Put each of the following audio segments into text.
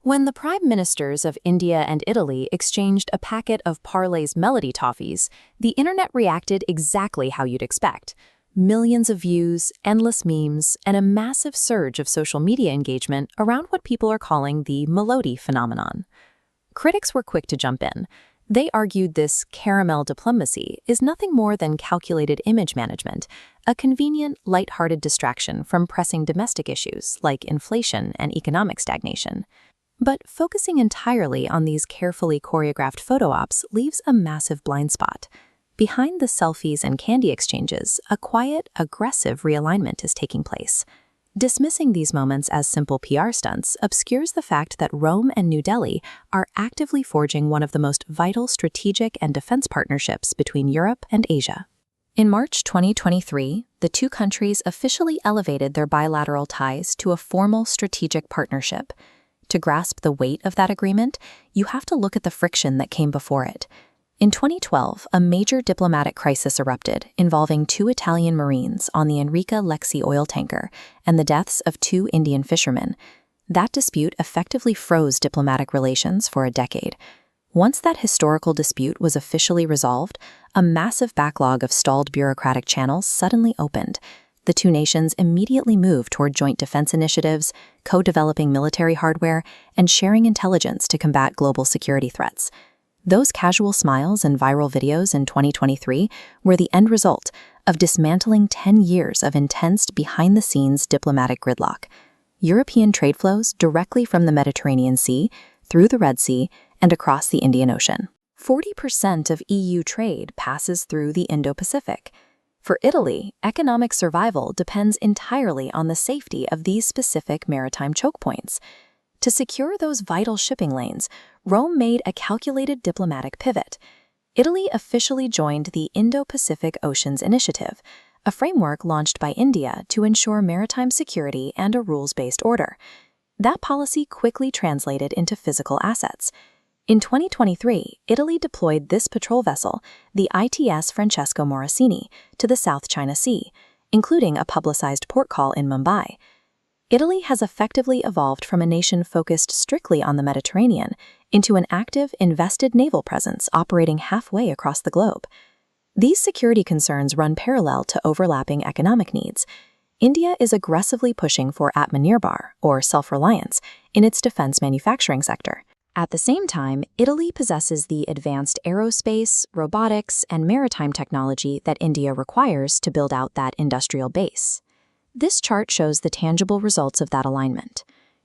When the prime ministers of India and Italy exchanged a packet of Parlay's Melodi toffees, the internet reacted exactly how you'd expect. Millions of views, endless memes, and a massive surge of social media engagement around what people are calling the Melodi phenomenon. Critics were quick to jump in. They argued this caramel diplomacy is nothing more than calculated image management, a convenient, light-hearted distraction from pressing domestic issues like inflation and economic stagnation. But focusing entirely on these carefully choreographed photo ops leaves a massive blind spot. Behind the selfies and candy exchanges, a quiet, aggressive realignment is taking place. Dismissing these moments as simple PR stunts obscures the fact that Rome and New Delhi are actively forging one of the most vital strategic and defense partnerships between Europe and Asia. In March 2023, the two countries officially elevated their bilateral ties to a formal strategic partnership. To grasp the weight of that agreement, you have to look at the friction that came before it. In 2012, a major diplomatic crisis erupted involving two Italian Marines on the Enrica Lexi oil tanker and the deaths of two Indian fishermen. That dispute effectively froze diplomatic relations for a decade. Once that historical dispute was officially resolved, a massive backlog of stalled bureaucratic channels suddenly opened. The two nations immediately moved toward joint defense initiatives, co-developing military hardware, and sharing intelligence to combat global security threats. Those casual smiles and viral videos in 2023 were the end result of dismantling 10 years of intense behind-the-scenes diplomatic gridlock. European trade flows directly from the Mediterranean Sea, through the Red Sea, and across the Indian Ocean. 40% of EU trade passes through the Indo-Pacific. For Italy, economic survival depends entirely on the safety of these specific maritime choke points. To secure those vital shipping lanes, Rome made a calculated diplomatic pivot. Italy officially joined the Indo-Pacific Oceans Initiative, a framework launched by India to ensure maritime security and a rules-based order. That policy quickly translated into physical assets. In 2023, Italy deployed this patrol vessel, the ITS Francesco Morosini, to the South China Sea, including a publicized port call in Mumbai. Italy has effectively evolved from a nation focused strictly on the Mediterranean into an active, invested naval presence operating halfway across the globe. These security concerns run parallel to overlapping economic needs. India is aggressively pushing for Atmanirbhar, or self-reliance, in its defense manufacturing sector. At the same time, Italy possesses the advanced aerospace, robotics, and maritime technology that India requires to build out that industrial base. This chart shows the tangible results of that alignment.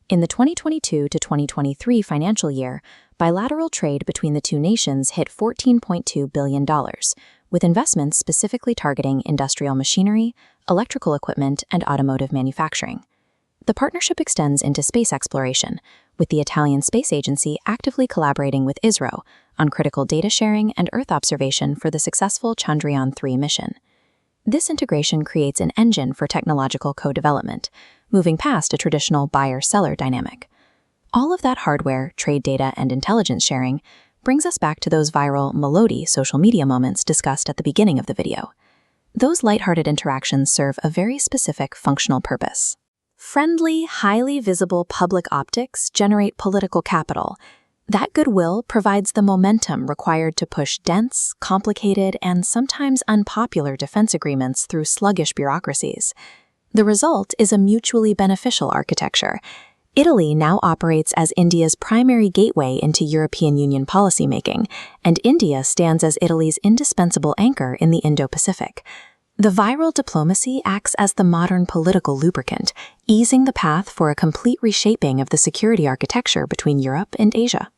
In the 2022 to 2023 financial year, bilateral trade between the two nations hit $14.2 billion, with investments specifically targeting industrial machinery, electrical equipment, and automotive manufacturing. The partnership extends into space exploration, with the Italian Space Agency actively collaborating with ISRO on critical data sharing and Earth observation for the successful Chandrayaan-3 mission. This integration creates an engine for technological co-development, moving past a traditional buyer-seller dynamic. All of that hardware, trade data, and intelligence sharing brings us back to those viral Melodi social media moments discussed at the beginning of the video. Those lighthearted interactions serve a very specific functional purpose. Friendly, highly visible public optics generate political capital. That goodwill provides the momentum required to push dense, complicated, and sometimes unpopular defense agreements through sluggish bureaucracies. The result is a mutually beneficial architecture. Italy now operates as India's primary gateway into European Union policymaking, and India stands as Italy's indispensable anchor in the Indo-Pacific. The viral diplomacy acts as the modern political lubricant, easing the path for a complete reshaping of the security architecture between Europe and Asia.